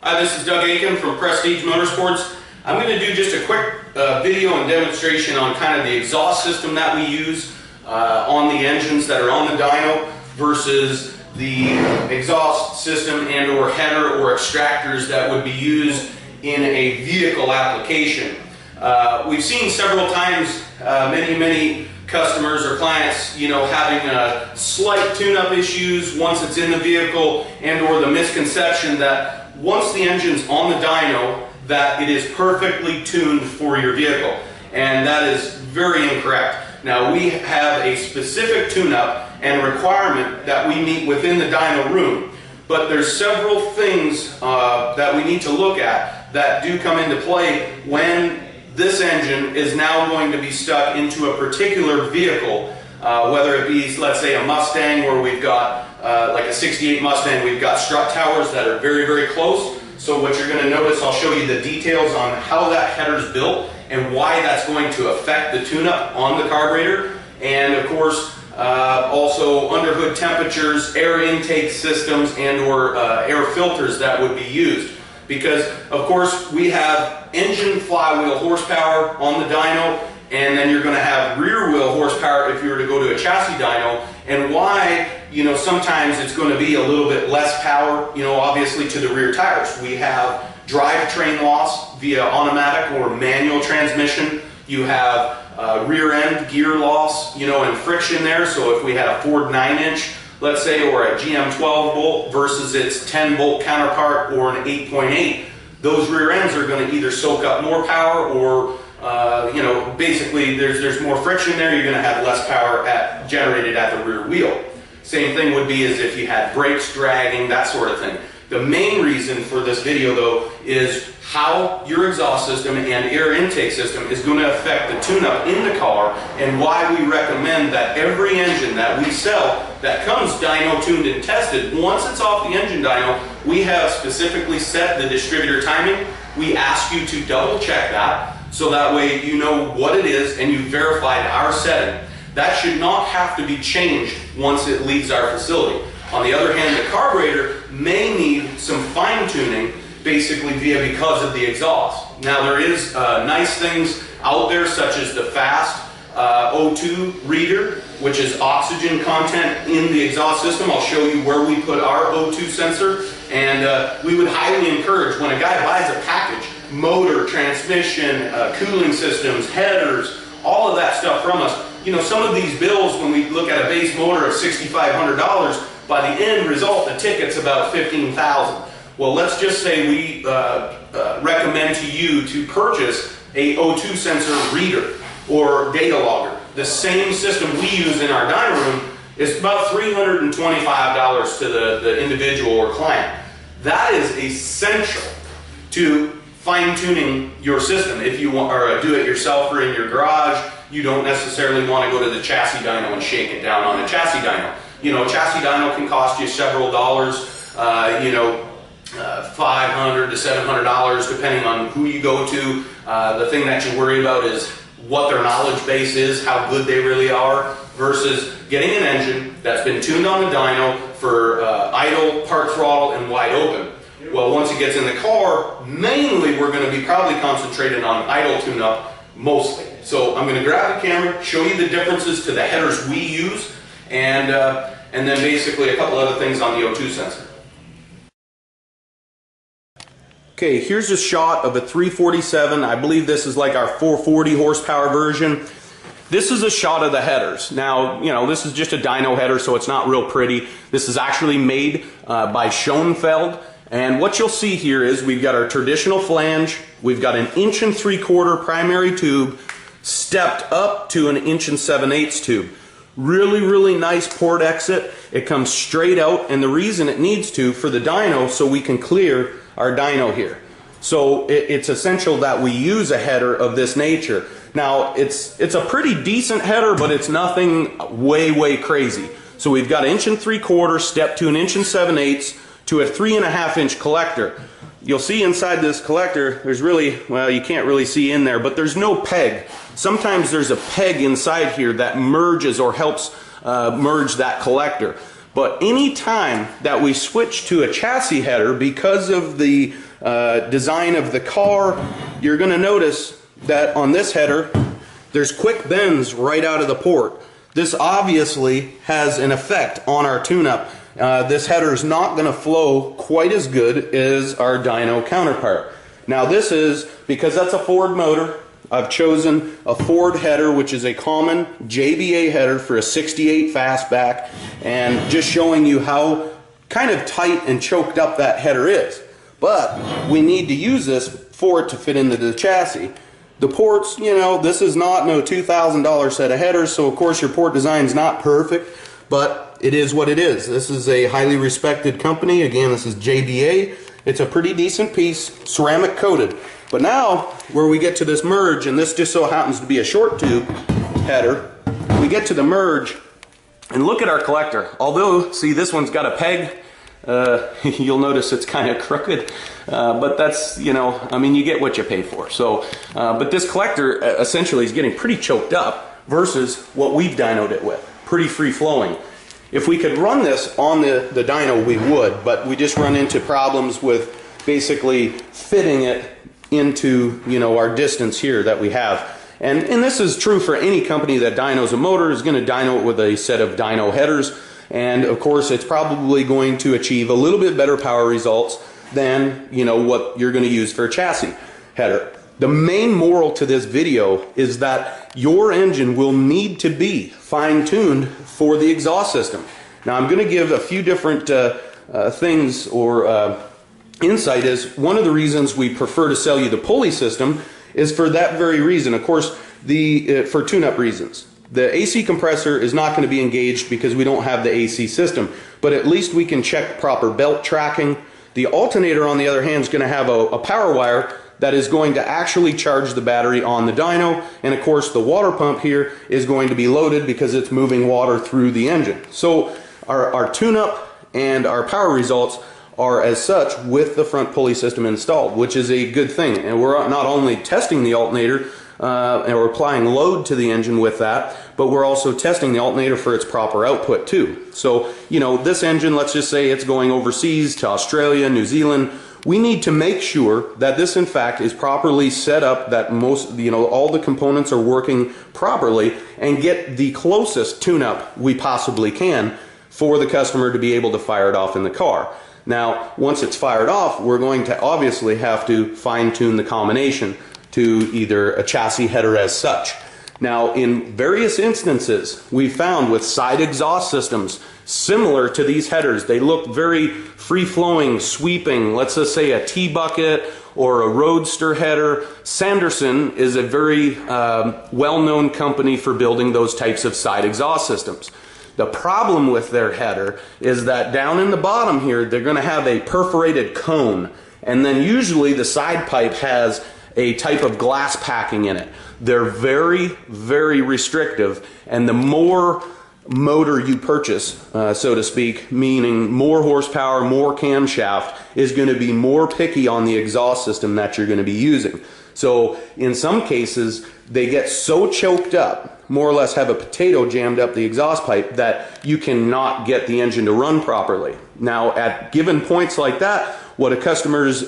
Hi, this is Doug Aiken from Prestige Motorsports. I'm going to do just a quick video and demonstration on kind of the exhaust system that we use on the engines that are on the dyno versus the exhaust system and or header or extractors that would be used in a vehicle application. We've seen several times many customers or clients, having slight tune-up issues once it's in the vehicle, and or the misconception that once the engine's on the dyno that it is perfectly tuned for your vehicle, and that is very incorrect. Now, we have a specific tune-up and requirement that we meet within the dyno room, but there's several things that we need to look at that do come into play when this engine is now going to be stuck into a particular vehicle, whether it be, let's say, a Mustang, where we've got like a 68 Mustang, we've got strut towers that are very close. So what you're going to notice, I'll show you the details on how that header's built and why that's going to affect the tune-up on the carburetor, and of course also underhood temperatures, air intake systems, and or air filters that would be used. Because of course we have engine flywheel horsepower on the dyno, and then you're going to have rear wheel horsepower if you were to go to a chassis dyno, and why sometimes it's going to be a little bit less power, obviously, to the rear tires. We have drivetrain loss via automatic or manual transmission. You have rear end gear loss, and friction there. So if we had a Ford 9-inch, let's say, or a GM 12 bolt versus its 10 bolt counterpart or an 8.8, those rear ends are going to either soak up more power or basically there's more friction there. You're going to have less power generated at the rear wheel. Same thing would be as if you had brakes dragging, that sort of thing. The main reason for this video, though, is how your exhaust system and air intake system is going to affect the tune-up in the car, and why we recommend that every engine that we sell that comes dyno tuned and tested, once it's off the engine dyno, we have specifically set the distributor timing. We ask you to double check that, so that way you know what it is and you verified our setting. That should not have to be changed once it leaves our facility. On the other hand, the carburetor may need some fine-tuning, basically because of the exhaust. Now, there is nice things out there, such as the fast O2 reader, which is oxygen content in the exhaust system. I'll show you where we put our O2 sensor, and we would highly encourage, when a guy buys a package, motor, transmission, cooling systems, headers, all of that stuff from us. Some of these bills, when we look at a base motor of $6,500, by the end result, the ticket's about $15,000. Well, let's just say we recommend to you to purchase a O2 sensor reader or data logger. The same system we use in our dyno room is about $325 to the individual or client. That is essential to fine-tuning your system. If you are a do-it-yourselfer in your garage, you don't necessarily want to go to the chassis dyno and shake it down on a chassis dyno. A chassis dyno can cost you several dollars, $500 to $700, depending on who you go to. The thing that you worry about is what their knowledge base is, how good they really are, versus getting an engine that's been tuned on the dyno for idle, part throttle, and wide open. Well, once it gets in the car, mainly we're going to be probably concentrated on idle tune-up, mostly. So I'm going to grab the camera, show you the differences to the headers we use, and then basically a couple other things on the O2 sensor. Okay, here's a shot of a 347. I believe this is like our 440 horsepower version. This is a shot of the headers. Now, this is just a dyno header, so it's not real pretty. This is actually made by Schoenfeld. And what you'll see here is we've got our traditional flange, we've got an 1 3/4 primary tube, stepped up to an 1 7/8 tube. Really nice port exit. It comes straight out, and the reason it needs to, for the dyno, so we can clear our dyno here. So it's essential that we use a header of this nature. Now, it's a pretty decent header, but it's nothing way crazy. So we've got 1 3/4 step to an 1 7/8 to a 3.5-inch collector. You'll see inside this collector, there's really, well, you can't really see in there, but there's no peg. Sometimes there's a peg inside here that merges or helps merge that collector. But any time that we switch to a chassis header, because of the design of the car, you're going to notice that on this header there's quick bends right out of the port. This obviously has an effect on our tune-up. This header is not going to flow quite as good as our dyno counterpart. Now this is, because that's a Ford motor, I've chosen a Ford header, which is a common JBA header for a 68 fastback, and just showing you how kind of tight and choked up that header is. But we need to use this for it to fit into the chassis. The ports, you know, this is not no $2,000 set of headers, so of course your port design is not perfect, but it is what it is. This is a highly respected company. Again, this is JBA. It's a pretty decent piece, ceramic coated. But now, where we get to this merge, and this just so happens to be a short tube header, we get to the merge, and look at our collector. Although, see, this one's got a peg, you'll notice it's kind of crooked, but that's, you know, I mean, you get what you pay for. So, but this collector essentially is getting pretty choked up versus what we've dynoed it with, pretty free flowing. If we could run this on the dyno, we would, but we just run into problems with basically fitting it into, you know, our distance here that we have. And this is true for any company that dynos a motor, is going to dyno it with a set of dyno headers. And of course, it's probably going to achieve a little bit better power results than, you know, what you're going to use for a chassis header. The main moral to this video is that your engine will need to be fine-tuned for the exhaust system. Now I'm going to give a few different things or insight. Is one of the reasons we prefer to sell you the pulley system is for that very reason. Of course, for tune-up reasons. The AC compressor is not going to be engaged because we don't have the AC system, but at least we can check proper belt tracking. The alternator, on the other hand, is going to have a power wire that is going to actually charge the battery on the dyno, and of course the water pump here is going to be loaded because it's moving water through the engine. So our tune-up and our power results are as such with the front pulley system installed, which is a good thing. And we're not only testing the alternator and we're applying load to the engine with that, but we're also testing the alternator for its proper output too. So, you know, this engine, let's just say it's going overseas to Australia, New Zealand. We need to make sure that this in fact is properly set up, that most, you know, all the components are working properly, and get the closest tune-up we possibly can for the customer to be able to fire it off in the car. Now, once it's fired off, we're going to obviously have to fine-tune the combination to either a chassis header as such. Now, in various instances, we found with side exhaust systems similar to these headers, they look very free-flowing, sweeping. Let's just say a T-bucket or a Roadster header. Sanderson is a very well-known company for building those types of side exhaust systems. The problem with their header is that down in the bottom here, they're going to have a perforated cone, and then usually the side pipe has a type of glass packing in it. They're very, very restrictive, and the more motor you purchase, so to speak, meaning more horsepower, more camshaft, is going to be more picky on the exhaust system that you're going to be using. So in some cases, they get so choked up, more or less have a potato jammed up the exhaust pipe, that you cannot get the engine to run properly. Now, at given points like that, what a customer's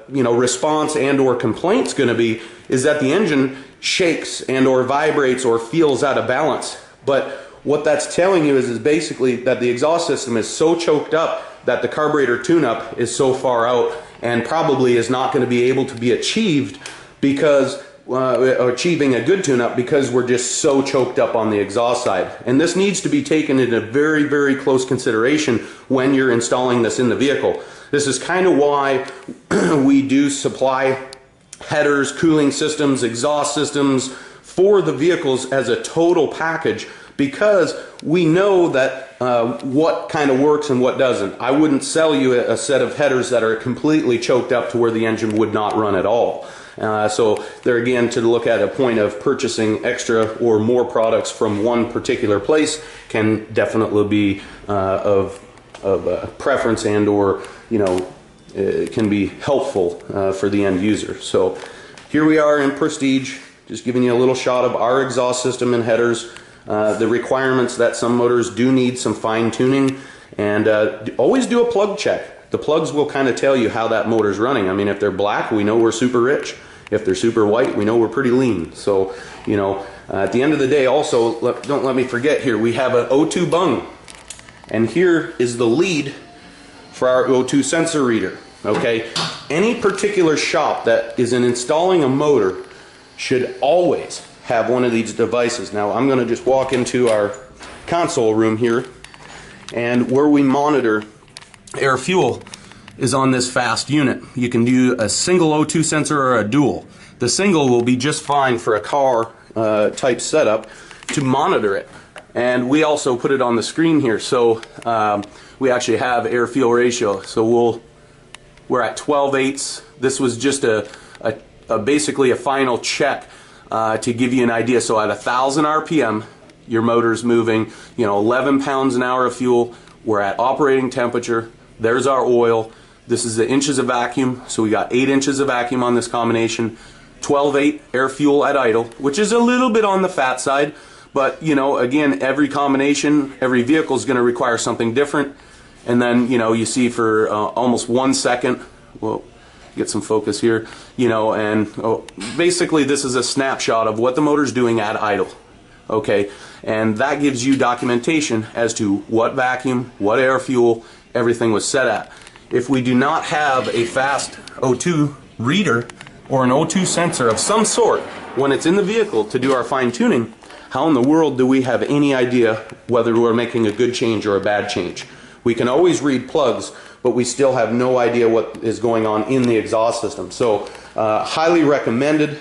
response and or complaint's going to be is that the engine shakes and or vibrates or feels out of balance. But what that's telling you is basically that the exhaust system is so choked up that the carburetor tune-up is so far out and probably is not going to be able to be achieved because achieving a good tune-up because we're just so choked up on the exhaust side. And this needs to be taken into very, very close consideration when you're installing this in the vehicle. This is kind of why we do supply headers, cooling systems, exhaust systems for the vehicles as a total package, because we know that what kind of works and what doesn't. I wouldn't sell you a set of headers that are completely choked up to where the engine would not run at all. So there again, to look at a point of purchasing extra or more products from one particular place can definitely be of preference and or, you know, it can be helpful for the end user. So here we are in Prestige, just giving you a little shot of our exhaust system and headers. The requirements that some motors do need some fine tuning, And always do a plug check. The plugs will kind of tell you how that motor's running. I mean, if they're black, we know we're super rich. If they're super white, we know we're pretty lean. So, you know, at the end of the day, also, don't let me forget here, we have an O2 bung. And here is the lead for our O2 sensor reader. Okay, any particular shop that is installing a motor should always have one of these devices. Now, I'm going to just walk into our console room here, and where we monitor air fuel is on this fast unit. You can do a single O2 sensor or a dual. The single will be just fine for a car type setup to monitor it. And we also put it on the screen here, so we actually have air fuel ratio. So we're at 12/8. This was just basically a final check to give you an idea. So at 1,000 RPM, your motor's moving, you know, 11 pounds an hour of fuel. We're at operating temperature. There's our oil. This is the inches of vacuum. So we got 8 inches of vacuum on this combination. 12/8 air fuel at idle, which is a little bit on the fat side. But, you know, again, every combination, every vehicle is going to require something different. And then, you know, you see for almost 1 second, well, get some focus here, you know, and basically this is a snapshot of what the motor's doing at idle. Okay, and that gives you documentation as to what vacuum, what air fuel, everything was set at. If we do not have a fast O2 reader or an O2 sensor of some sort when it's in the vehicle to do our fine tuning, how in the world do we have any idea whether we're making a good change or a bad change? We can always read plugs, but we still have no idea what is going on in the exhaust system. So highly recommended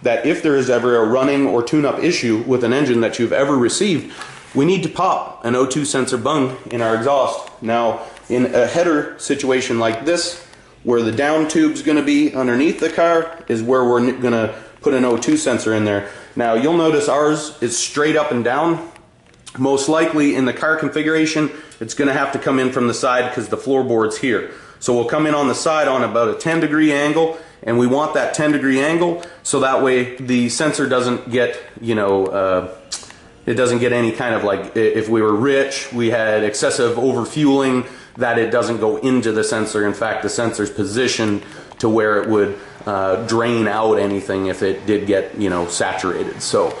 that if there is ever a running or tune-up issue with an engine that you've ever received, we need to pop an O2 sensor bung in our exhaust. Now, in a header situation like this, where the down tube's going to be underneath the car is where we're going to put an O2 sensor in there. Now, you'll notice ours is straight up and down. Most likely in the car configuration, it's going to have to come in from the side because the floorboard's here. So we'll come in on the side on about a 10-degree angle, and we want that 10-degree angle so that way the sensor doesn't get, you know, it doesn't get any kind of, like, if we were rich, we had excessive overfueling, that it doesn't go into the sensor. In fact, the sensor's positioned to where it would drain out anything if it did get, you know, saturated. So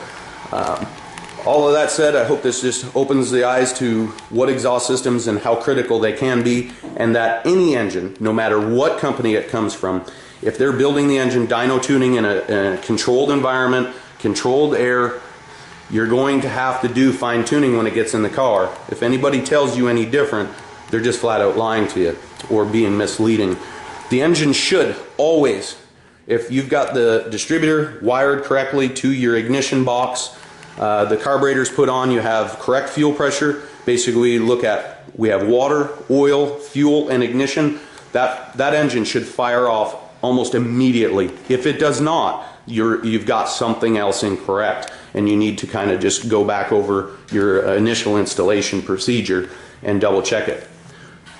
all of that said, I hope this just opens the eyes to what exhaust systems and how critical they can be, and that any engine, no matter what company it comes from, if they're building the engine dyno tuning in a controlled environment, controlled air, you're going to have to do fine tuning when it gets in the car. If anybody tells you any different, they're just flat out lying to you or being misleading. The engine should always, if you've got the distributor wired correctly to your ignition box, the carburetor's put on, you have correct fuel pressure. Basically, we have water, oil, fuel, and ignition. That engine should fire off almost immediately. If it does not, you've got something else incorrect, and you need to kind of just go back over your initial installation procedure and double check it.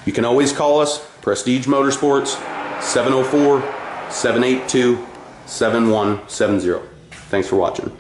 You can always call us, Prestige Motorsports, 704-782-7170. Thanks for watching.